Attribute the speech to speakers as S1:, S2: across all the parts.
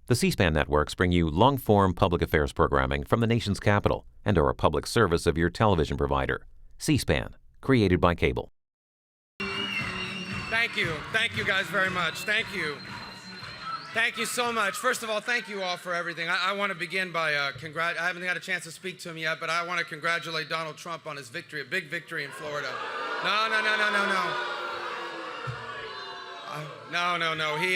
S1: The C-SPAN networks bring you long-form public affairs programming from the nation's capital and are a public service of your television provider. C-SPAN, created by cable.
S2: Thank you. Thank you guys very much. Thank you. Thank you so much. First of all, thank you all for everything. I want to begin by I haven't had a chance to speak to him yet, but I want to congratulate Donald Trump on his victory, a big victory in Florida. No.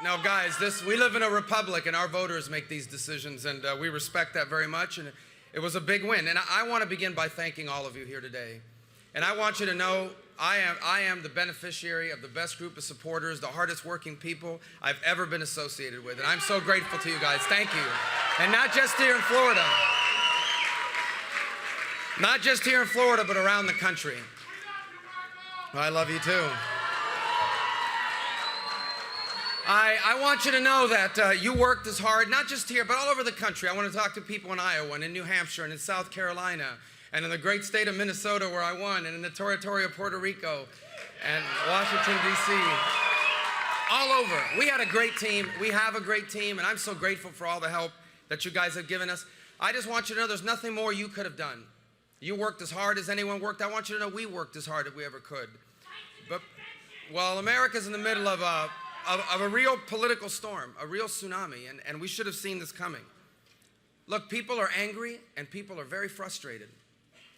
S2: No, guys, we live in a republic, and our voters make these decisions, and we respect that very much, and it was a big win. And I want to begin by thanking all of you here today. And I want you to know I am the beneficiary of the best group of supporters, the hardest working people I've ever been associated with. And I'm so grateful to you guys. Thank you. And not just here in Florida. Not just here in Florida, but around the country. I love you too. I want you to know that you worked as hard, not just here, but all over the country. I want to talk to people in Iowa and in New Hampshire and in South Carolina and in the great state of Minnesota where I won, and in the territory of Puerto Rico and Washington, D.C. All over. We had a great team. We have a great team, and I'm so grateful for all the help that you guys have given us. I just want you to know there's nothing more you could have done. You worked as hard as anyone worked. I want you to know we worked as hard as we ever could. But, well, America's in the middle of a real political storm, a real tsunami, and we should have seen this coming. Look, people are angry, and people are very frustrated.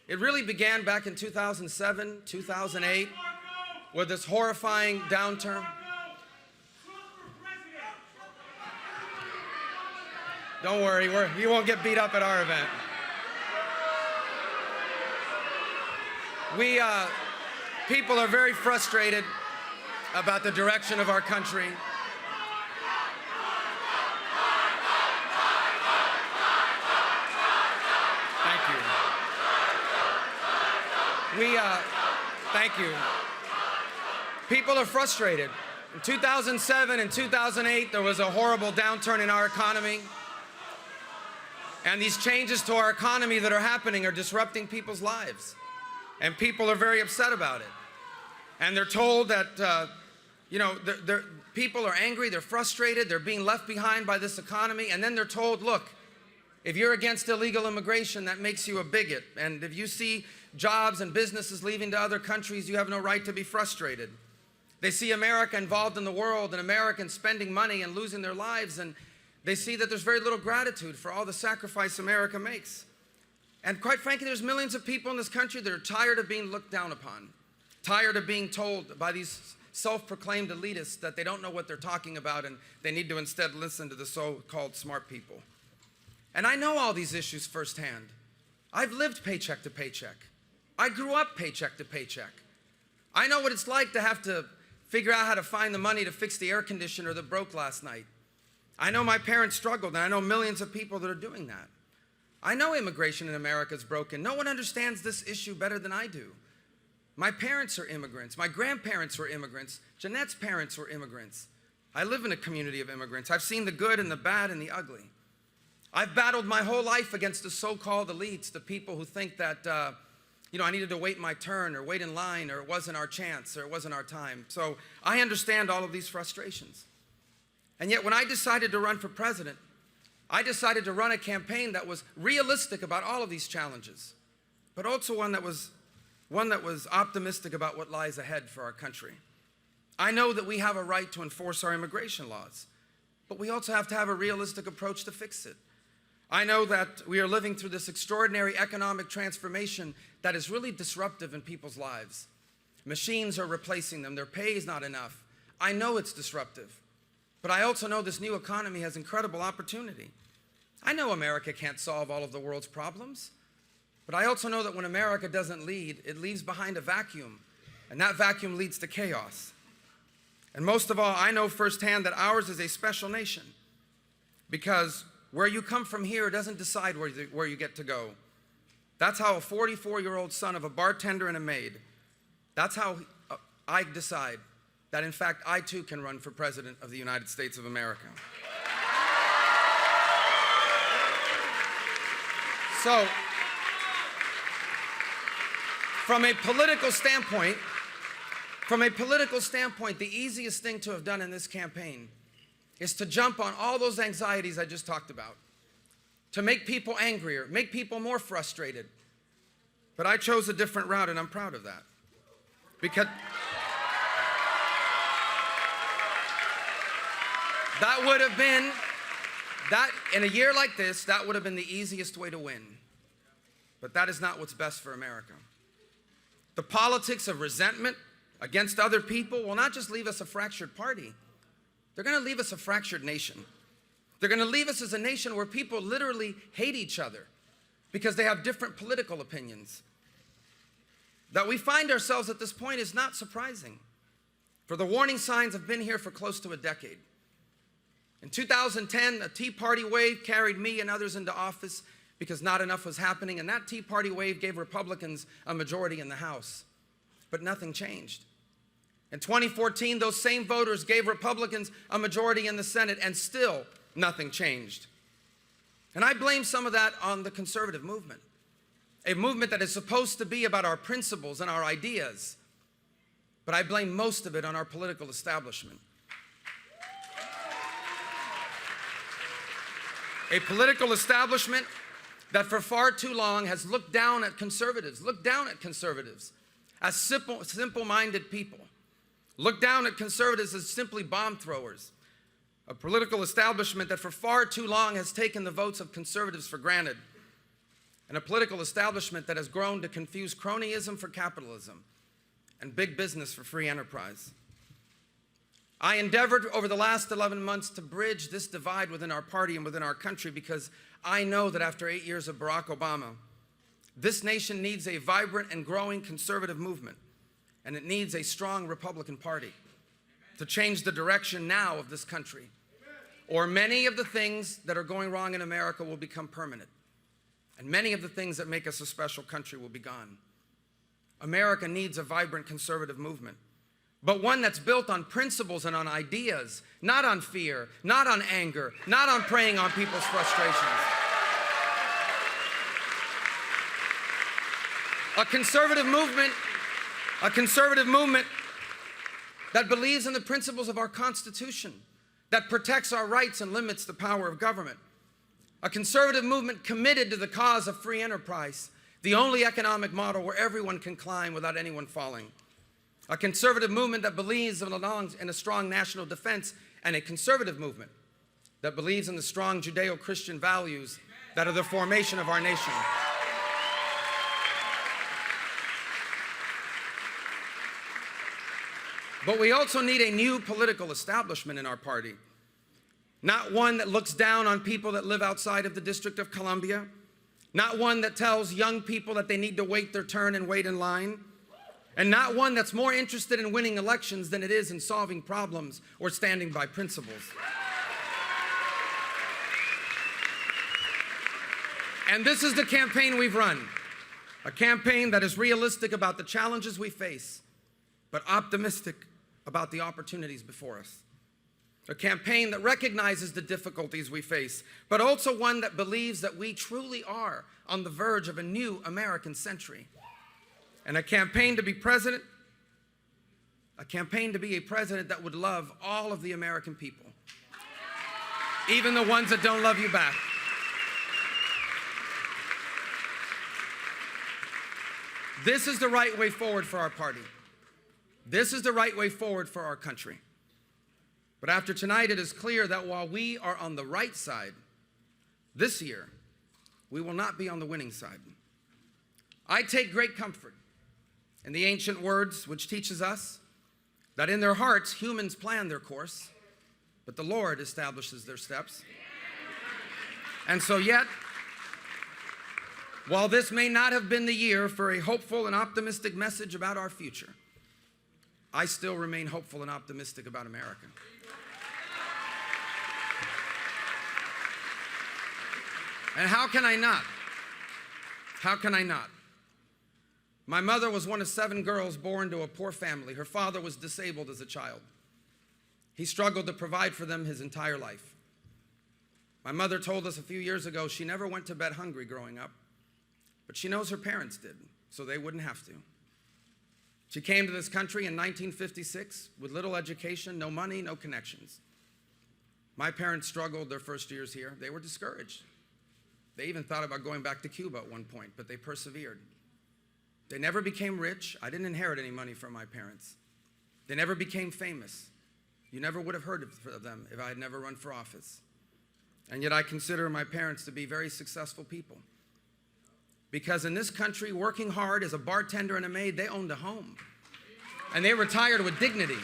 S2: It really began back in 2007, 2008, with this horrifying downturn. Don't worry, you won't get beat up at our event. People are very frustrated about the direction of our country. Thank you. People are frustrated. In 2007 and 2008, there was a horrible downturn in our economy. And these changes to our economy that are happening are disrupting people's lives. And people are very upset about it. And they're told that, people are angry, they're frustrated, they're being left behind by this economy. And then they're told, look, if you're against illegal immigration, that makes you a bigot. And if you see jobs and businesses leaving to other countries, you have no right to be frustrated. They see America involved in the world and Americans spending money and losing their lives, and they see that there's very little gratitude for all the sacrifice America makes. And quite frankly, there's millions of people in this country that are tired of being looked down upon, tired of being told by these self-proclaimed elitists that they don't know what they're talking about and they need to instead listen to the so-called smart people. And I know all these issues firsthand. I've lived paycheck to paycheck. I grew up paycheck to paycheck. I know what it's like to have to figure out how to find the money to fix the air conditioner that broke last night. I know my parents struggled, and I know millions of people that are doing that. I know immigration in America is broken. No one understands this issue better than I do. My parents are immigrants. My grandparents were immigrants. Jeanette's parents were immigrants. I live in a community of immigrants. I've seen the good and the bad and the ugly. I've battled my whole life against the so-called elites, the people who think that, I needed to wait my turn or wait in line or it wasn't our chance or it wasn't our time. So I understand all of these frustrations. And yet when I decided to run for president, I decided to run a campaign that was realistic about all of these challenges, but also one that was optimistic about what lies ahead for our country. I know that we have a right to enforce our immigration laws, but we also have to have a realistic approach to fix it. I know that we are living through this extraordinary economic transformation that is really disruptive in people's lives. Machines are replacing them. Their pay is not enough. I know it's disruptive, but I also know this new economy has incredible opportunity. I know America can't solve all of the world's problems, but I also know that when America doesn't lead, it leaves behind a vacuum, and that vacuum leads to chaos. And most of all, I know firsthand that ours is a special nation because where you come from here doesn't decide where you get to go. That's how a 44-year-old son of a bartender and a maid, that's how I decide that, in fact, I too can run for president of the United States of America. So, from a political standpoint, the easiest thing to have done in this campaign is to jump on all those anxieties I just talked about, to make people angrier, make people more frustrated. But I chose a different route, and I'm proud of that. Because that would have been, in a year like this, that would have been the easiest way to win. But that is not what's best for America. The politics of resentment against other people will not just leave us a fractured party. They're going to leave us a fractured nation. They're going to leave us as a nation where people literally hate each other because they have different political opinions. That we find ourselves at this point is not surprising, for the warning signs have been here for close to a decade. In 2010, a Tea Party wave carried me and others into office because not enough was happening, and that Tea Party wave gave Republicans a majority in the House. But nothing changed. In 2014, those same voters gave Republicans a majority in the Senate, and still nothing changed. And I blame some of that on the conservative movement, a movement that is supposed to be about our principles and our ideas, but I blame most of it on our political establishment. A political establishment that for far too long has looked down at conservatives as simple-minded people, looked down at conservatives as simply bomb throwers. A political establishment that for far too long has taken the votes of conservatives for granted. And a political establishment that has grown to confuse cronyism for capitalism and big business for free enterprise. I endeavored over the last 11 months to bridge this divide within our party and within our country, because I know that after 8 years of Barack Obama, this nation needs a vibrant and growing conservative movement, and it needs a strong Republican Party to change the direction now of this country. Or many of the things that are going wrong in America will become permanent, and many of the things that make us a special country will be gone. America needs a vibrant conservative movement, but one that's built on principles and on ideas, not on fear, not on anger, not on preying on people's frustrations. A conservative movement that believes in the principles of our Constitution, that protects our rights and limits the power of government. A conservative movement committed to the cause of free enterprise, the only economic model where everyone can climb without anyone falling. A conservative movement that believes in a strong national defense, and a conservative movement that believes in the strong Judeo-Christian values that are the formation of our nation. But we also need a new political establishment in our party. Not one that looks down on people that live outside of the District of Columbia. Not one that tells young people that they need to wait their turn and wait in line. And not one that's more interested in winning elections than it is in solving problems or standing by principles. And this is the campaign we've run. A campaign that is realistic about the challenges we face, but optimistic about the opportunities before us. A campaign that recognizes the difficulties we face, but also one that believes that we truly are on the verge of a new American century. And a campaign to be president, a campaign to be a president that would love all of the American people, even the ones that don't love you back. This is the right way forward for our party. This is the right way forward for our country. But after tonight, it is clear that while we are on the right side, this year, we will not be on the winning side. I take great comfort in the ancient words which teaches us that in their hearts humans plan their course, but the Lord establishes their steps. And so yet, while this may not have been the year for a hopeful and optimistic message about our future, I still remain hopeful and optimistic about America. And how can I not? How can I not? My mother was one of 7 girls born to a poor family. Her father was disabled as a child. He struggled to provide for them his entire life. My mother told us a few years ago she never went to bed hungry growing up, but she knows her parents did, so they wouldn't have to. She came to this country in 1956 with little education, no money, no connections. My parents struggled their first years here. They were discouraged. They even thought about going back to Cuba at one point, but they persevered. They never became rich. I didn't inherit any money from my parents. They never became famous. You never would have heard of them if I had never run for office. And yet I consider my parents to be very successful people. Because in this country, working hard as a bartender and a maid, they owned a home. And they retired with dignity.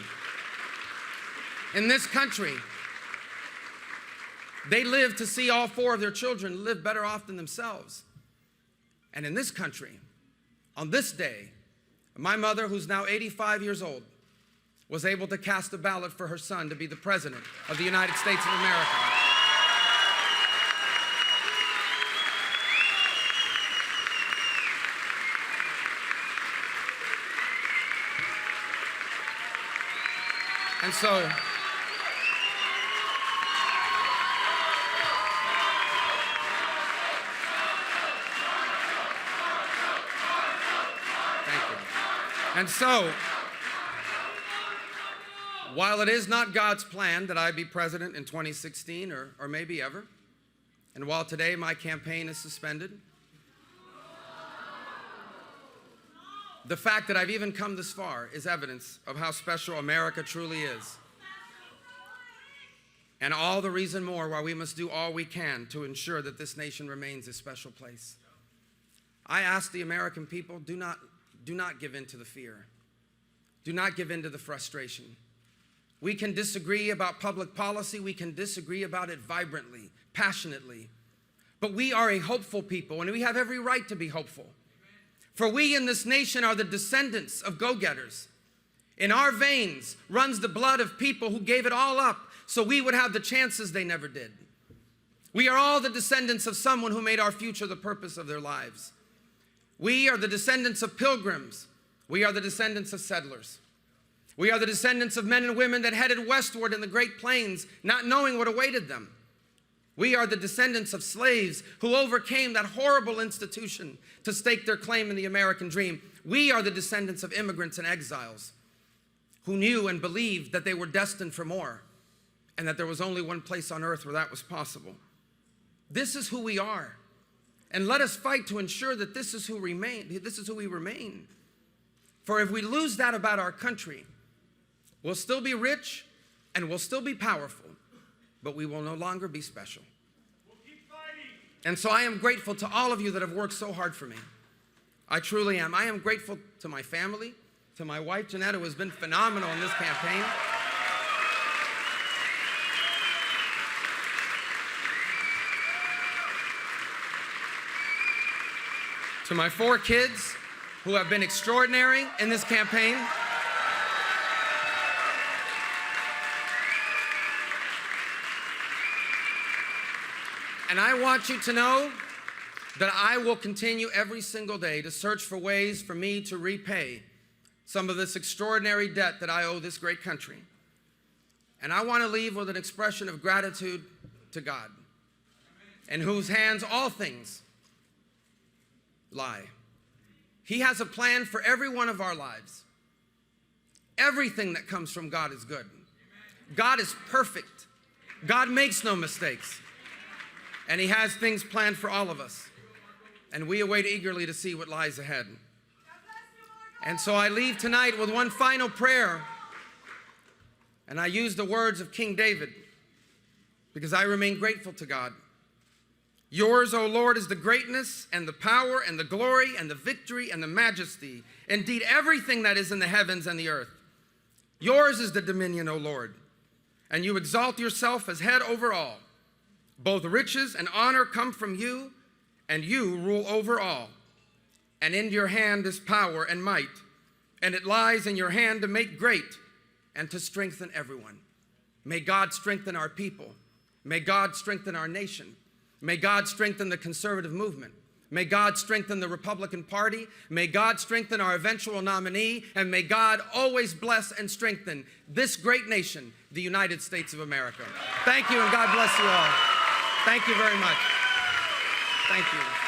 S2: In this country, they lived to see all 4 of their children live better off than themselves. And in this country, on this day, my mother, who's now 85 years old, was able to cast a ballot for her son to be the President of the United States of America. And so, while it is not God's plan that I be president in 2016 or maybe ever, and while today my campaign is suspended, the fact that I've even come this far is evidence of how special America truly is. And all the reason more why we must do all we can to ensure that this nation remains a special place. I ask the American people, do not give in to the fear. Do not give in to the frustration. We can disagree about public policy. We can disagree about it vibrantly, passionately. But we are a hopeful people, and we have every right to be hopeful. For we in this nation are the descendants of go-getters. In our veins runs the blood of people who gave it all up so we would have the chances they never did. We are all the descendants of someone who made our future the purpose of their lives. We are the descendants of pilgrims. We are the descendants of settlers. We are the descendants of men and women that headed westward in the Great Plains, not knowing what awaited them. We are the descendants of slaves who overcame that horrible institution to stake their claim in the American dream. We are the descendants of immigrants and exiles who knew and believed that they were destined for more and that there was only one place on earth where that was possible. This is who we are. And let us fight to ensure that this is who we remain. For if we lose that about our country, we'll still be rich and we'll still be powerful, but we will no longer be special. We'll keep fighting. And so I am grateful to all of you that have worked so hard for me. I truly am. I am grateful to my family, to my wife, Jeanette, who has been phenomenal in this campaign. To my 4 kids, who have been extraordinary in this campaign. And I want you to know that I will continue every single day to search for ways for me to repay some of this extraordinary debt that I owe this great country. And I want to leave with an expression of gratitude to God, in whose hands all things lie. He has a plan for every one of our lives. Everything that comes from God is good. God is perfect. God makes no mistakes. And He has things planned for all of us. And we await eagerly to see what lies ahead. And so I leave tonight with one final prayer. And I use the words of King David because I remain grateful to God. Yours, O Lord, is the greatness and the power and the glory and the victory and the majesty. Indeed, everything that is in the heavens and the earth. Yours is the dominion, O Lord. And you exalt yourself as head over all. Both riches and honor come from you, and you rule over all. And in your hand is power and might, and it lies in your hand to make great and to strengthen everyone. May God strengthen our people. May God strengthen our nation. May God strengthen the conservative movement. May God strengthen the Republican Party. May God strengthen our eventual nominee. And may God always bless and strengthen this great nation, the United States of America. Thank you, and God bless you all. Thank you very much. Thank you.